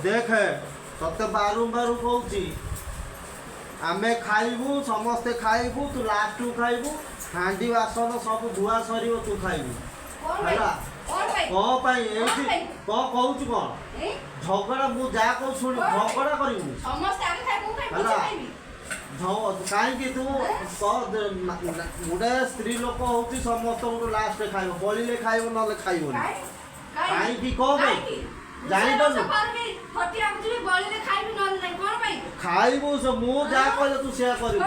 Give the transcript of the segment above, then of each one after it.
देख तते बारंबार कहूँ आमे खाइबू समस्ते खाइबू तू लास्ट को खाइबू हांडी बासन सब धुआ सर तू खाइबू है कौन पाई कौन कहूँ कौन झगड़ा मु जा कहूँ शुणी झगड़ा करू कहीं तू गोटे स्त्री लोक हूँ समस्त लास्ट खाइब बड़े खाइब ना खाइबनी कहीं कौन जानी खाइबू से मु जा कहले तू से कर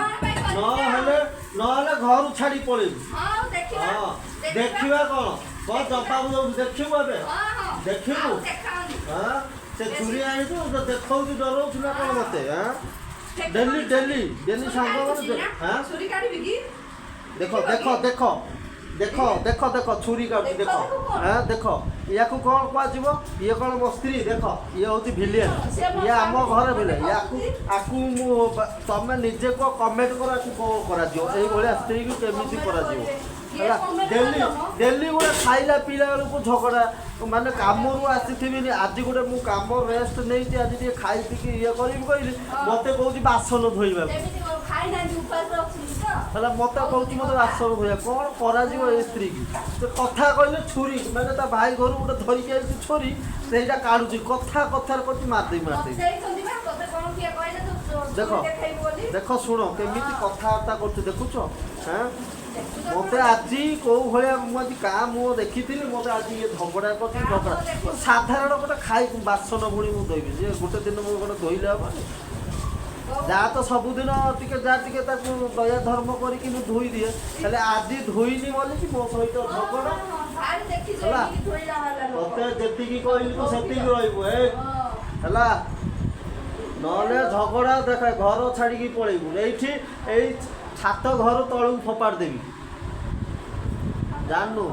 घर छाड़ी पड़ेबू देखा कौन जवाब दो देखू देखू से छुरी आई देखा डर कौन मत डेली डेली डेली सांग देखो देखो देखो देखो देखो देखो छुरी काटू देखो हाँ देख या कौन कह ये कौन मो स्त्री देख ये हूँ भिलियन ये आम घर भिले आपको तुम निजे को कमेंट कर स्त्री को केमी कर डेली डेली गोटे खाइला पीला बेलू झगड़ा माने कम आसी आज गोटे मु कम रेस्ट नहीं आज खाई पी ये कहली मत कौन बासन धोइबा मत कौच मत बासन धोया कौन कर स्त्री की कथा कहले छुरी मैंने भाई घर गोटे धरिकी आई छोरी से काढ़ुची कथा कथार कर मारदे देख देख शुण केमी कथबार्ता कर देखुच हाँ मत आज कौ भाई क्या मुँह देखी मत आज ये झगड़ा कर झगड़ा साधारण गोटे खाई बासन भूणी मुझे धोबी गोटे दिन मुझे गोटे धोइले हम जा तो सबुदिन टे दया धर्म करके धोई दिए हेल्ले आज धोईनी बोली कि मो सहित झगड़ा है जी कहली तू से रहा नले झगड़ा देख घर छाड़ी पलैबू ये छात घर तलू फोपाड़ देवी जानू